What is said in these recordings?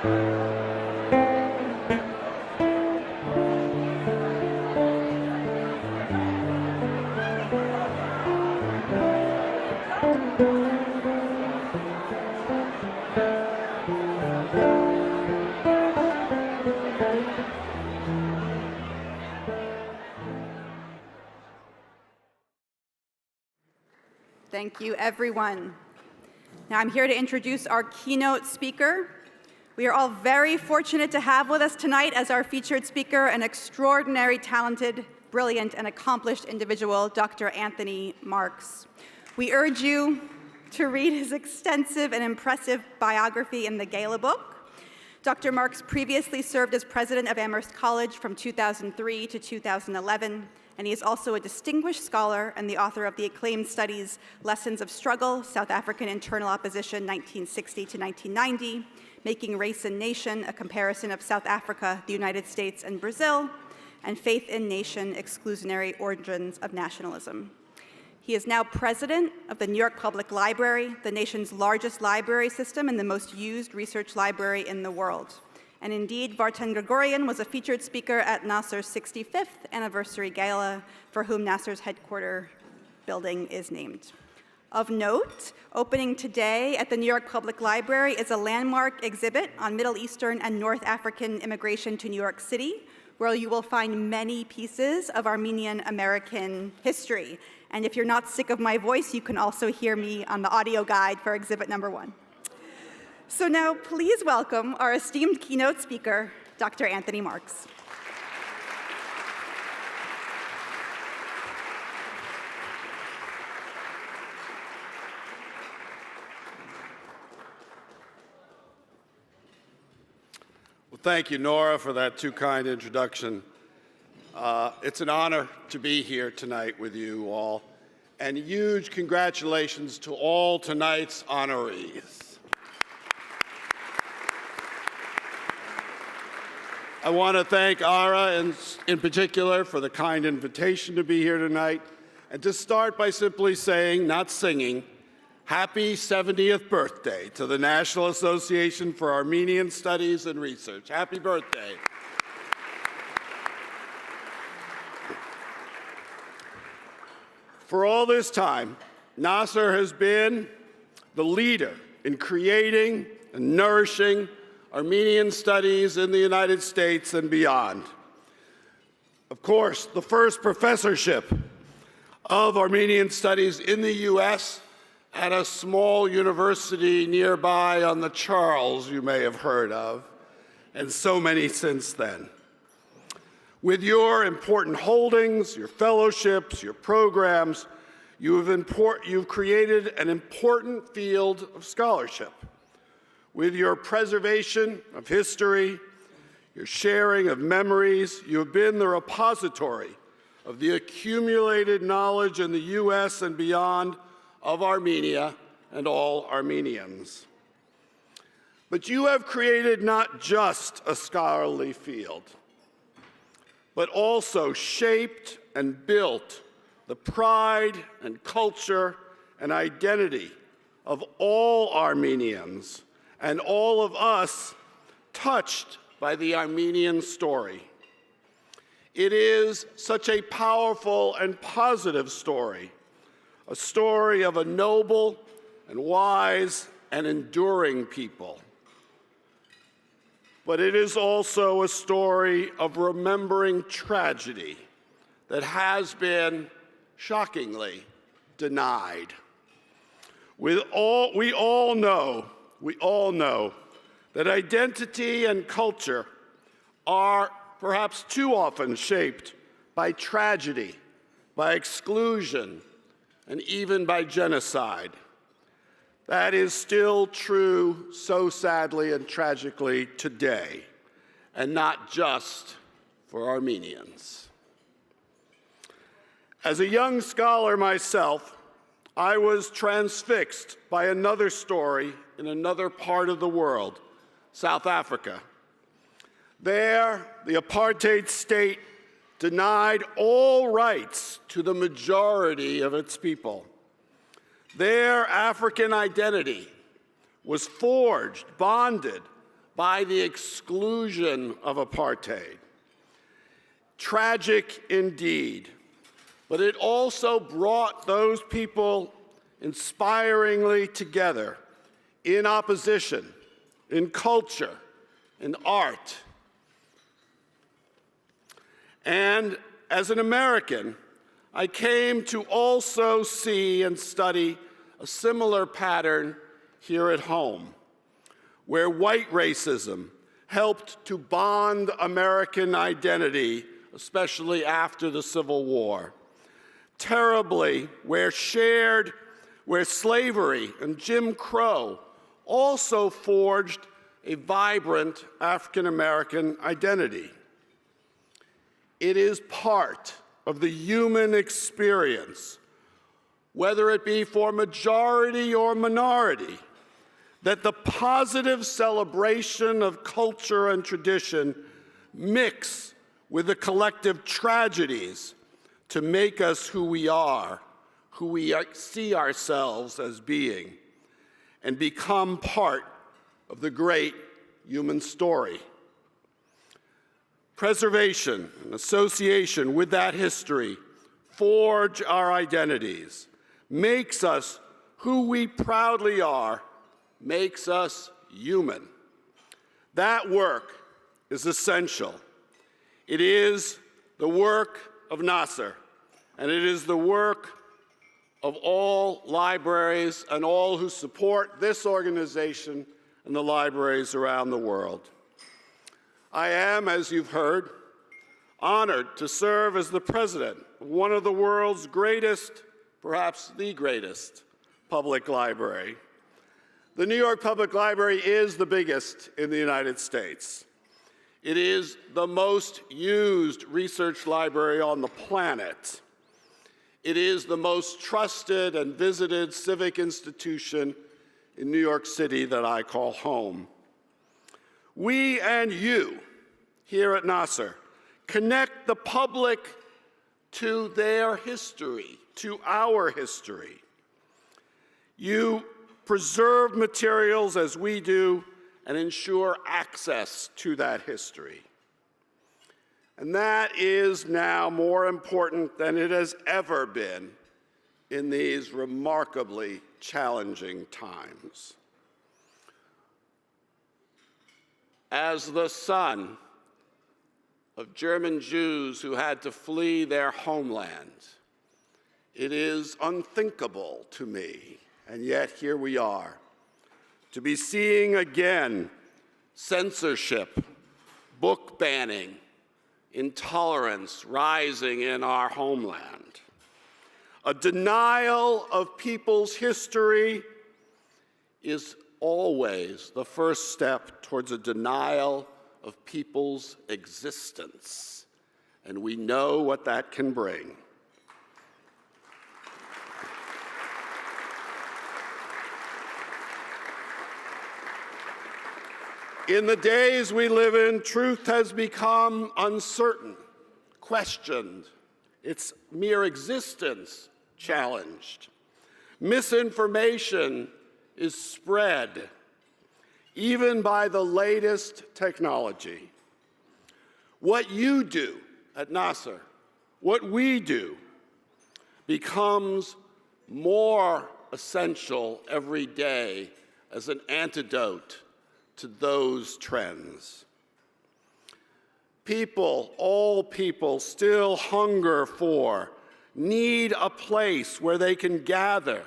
Thank you, everyone. Now I'm here to introduce our keynote speaker. We are all very fortunate to have with us tonight as our featured speaker an extraordinary, talented, brilliant, and accomplished individual, Dr. Anthony Marx. We urge you to read his extensive and impressive biography in the Gala book. Dr. Marx previously served as president of Amherst College from 2003 to 2011, and he is also a distinguished scholar and the author of the acclaimed studies Lessons of Struggle, South African Internal Opposition, 1960 to 1990, Making Race and Nation, a comparison of South Africa, the United States, and Brazil, and Faith in Nation, Exclusionary Origins of Nationalism. He is now president of the New York Public Library, the nation's largest library system and the most used research library in the world. And indeed, Vartan Gregorian was a featured speaker at NAASR's 65th Anniversary Gala, for whom NAASR's headquarters building is named. Of note, opening today at the New York Public Library is a landmark exhibit on Middle Eastern and North African immigration to New York City, where you will find many pieces of Armenian American history. And if you're not sick of my voice, you can also hear me on the audio guide for exhibit number 1. So now, please welcome our esteemed keynote speaker, Dr. Anthony Marx. Well, thank you, Nora, for that too kind introduction. It's an honor to be here tonight with you all, and huge congratulations to all tonight's honorees. I want to thank Ara in particular for the kind invitation to be here tonight, and to start by simply saying, not singing, happy 70th birthday to the National Association for Armenian Studies and Research. Happy birthday. For all this time, NAASR has been the leader in creating and nourishing Armenian studies in the United States and beyond. Of course, the first professorship of Armenian studies in the US at a small university nearby on the Charles you may have heard of, and so many since then. With your important holdings, your fellowships, your programs, you've created an important field of scholarship. With your preservation of history, your sharing of memories, you have been the repository of the accumulated knowledge in the US and beyond of Armenia and all Armenians. But you have created not just a scholarly field, but also shaped and built the pride and culture and identity of all Armenians and all of us touched by the Armenian story. It is such a powerful and positive story, a story of a noble and wise and enduring people. But it is also a story of remembering tragedy that has been shockingly denied. We all know that identity and culture are perhaps too often shaped by tragedy, by exclusion, and even by genocide. That is still true so sadly and tragically today, and not just for Armenians. As a young scholar myself, I was transfixed by another story in another part of the world, South Africa. There, the apartheid state denied all rights to the majority of its people. Their African identity was forged, bonded by the exclusion of apartheid. Tragic indeed, but it also brought those people inspiringly together in opposition, in culture, in art. And as an American, I came to also see and study a similar pattern here at home, where white racism helped to bond American identity, especially after the Civil War. Terribly, where slavery and Jim Crow also forged a vibrant African-American identity. It is part of the human experience, whether it be for majority or minority, that the positive celebration of culture and tradition mix with the collective tragedies to make us who we are, who we see ourselves as being, and become part of the great human story. Preservation and association with that history forge our identities, makes us who we proudly are, makes us human. That work is essential. It is the work of NAASR, and it is the work of all libraries and all who support this organization and the libraries around the world. I am, as you've heard, honored to serve as the president of one of the world's greatest, perhaps the greatest, public library. The New York Public Library is the biggest in the United States. It is the most used research library on the planet. It is the most trusted and visited civic institution in New York City that I call home. We and you here at NAASR connect the public to their history, to our history. You preserve materials as we do and ensure access to that history. And that is now more important than it has ever been in these remarkably challenging times. As the son of German Jews who had to flee their homeland, it is unthinkable to me, and yet here we are, to be seeing again censorship, book banning, intolerance rising in our homeland. A denial of people's history is always the first step towards a denial of people's existence, and we know what that can bring. In the days we live in, truth has become uncertain, questioned, its mere existence challenged. Misinformation is spread, even by the latest technology. What you do at NAASR, what we do, becomes more essential every day as an antidote to those trends. People, all people, still hunger for, need a place where they can gather,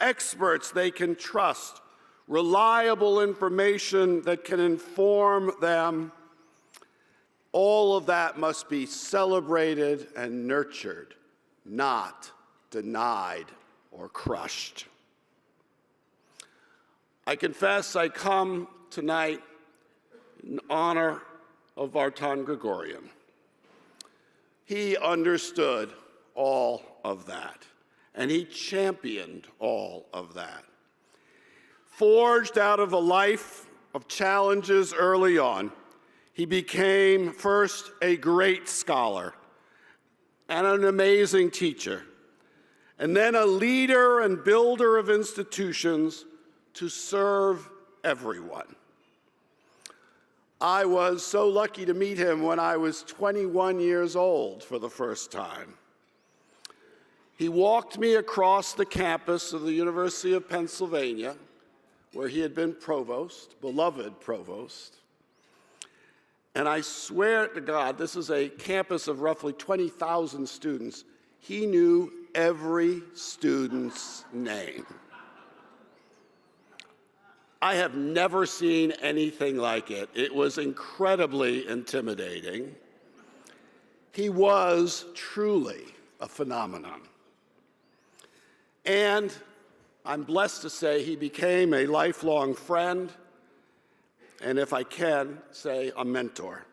experts they can trust, reliable information that can inform them. All of that must be celebrated and nurtured, not denied or crushed. I confess I come tonight in honor of Vartan Gregorian. He understood all of that, and he championed all of that. Forged out of a life of challenges early on, he became first a great scholar and an amazing teacher, and then a leader and builder of institutions to serve everyone. I was so lucky to meet him when I was 21 years old for the first time. He walked me across the campus of the University of Pennsylvania, where he had been provost, beloved provost. And I swear to God, this is a campus of roughly 20,000 students. He knew every student's name. I have never seen anything like it. It was incredibly intimidating. He was truly a phenomenon. And I'm blessed to say he became a lifelong friend, and if I can say, a mentor.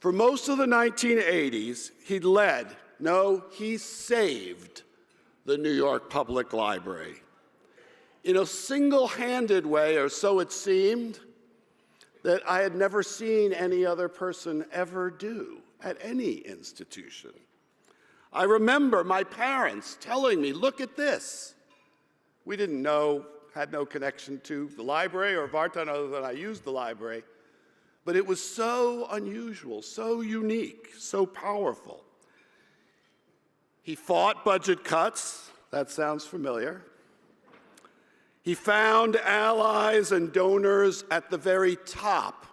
For most of the 1980s, he saved the New York Public Library. In a single-handed way, or so it seemed, that I had never seen any other person ever do at any institution. I remember my parents telling me, look at this. We didn't know, had no connection to the library or Vartan other than I used the library, but it was so unusual, so unique, so powerful. He fought budget cuts. That sounds familiar. He found allies and donors at the very top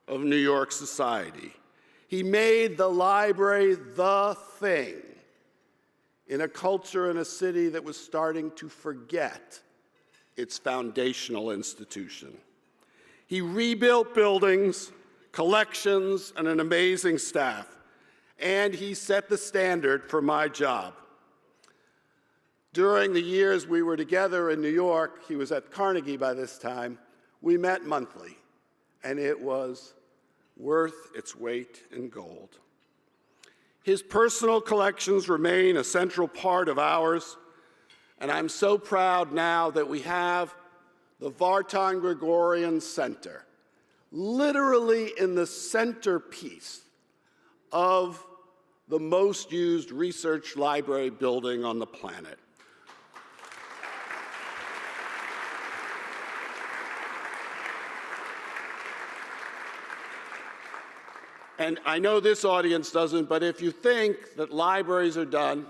of New York society. He made the library the thing in a culture and a city that was starting to forget its foundational institution. He rebuilt buildings, collections, and an amazing staff, and he set the standard for my job. During the years we were together in New York, he was at Carnegie by this time, we met monthly, and it was worth its weight in gold. His personal collections remain a central part of ours, and I'm so proud now that we have the Vartan Gregorian Center, literally in the centerpiece of the most used research library building on the planet. And I know this audience doesn't, but if you think that libraries are done,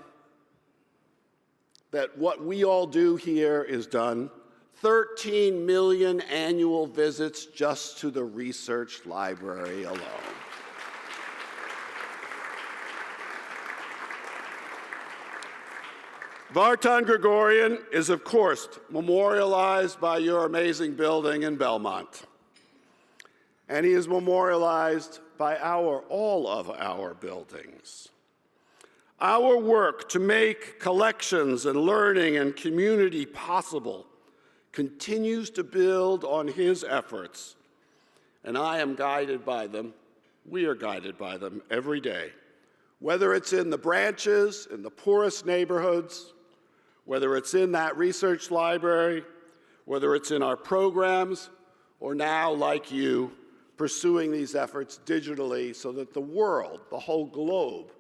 that what we all do here is done, 13 million annual visits just to the research library alone. Vartan Gregorian is, of course, memorialized by your amazing building in Belmont. And he is memorialized by all of our buildings. Our work to make collections and learning and community possible continues to build on his efforts, and I am guided by them. We are guided by them every day, whether it's in the branches, in the poorest neighborhoods, whether it's in that research library, whether it's in our programs, or now, like you, pursuing these efforts digitally so that the world, the whole globe,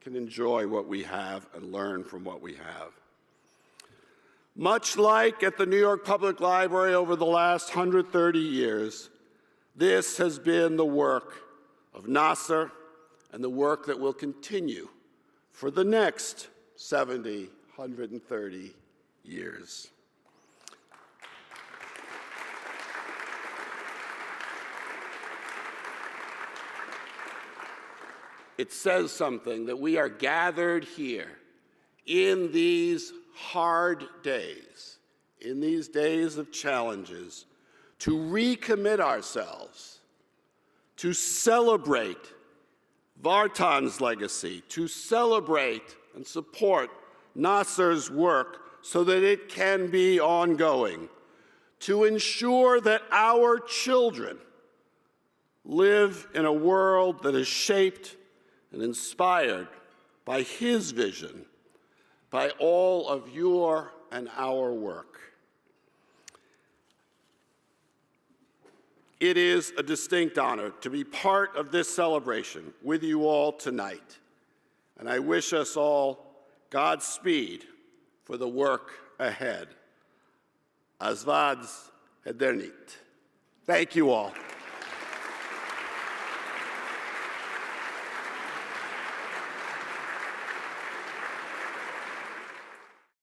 can enjoy what we have and learn from what we have. Much like at the New York Public Library over the last 130 years, this has been the work of NAASR and the work that will continue for the next 70, 130 years. It says something that we are gathered here in these hard days, in these days of challenges, to recommit ourselves, to celebrate Vartan's legacy, to celebrate and support NAASR's work so that it can be ongoing, to ensure that our children live in a world that is shaped and inspired by his vision, by all of your and our work. It is a distinct honor to be part of this celebration with you all tonight, and I wish us all Godspeed for the work ahead. Azvadz Hedernit. Thank you all.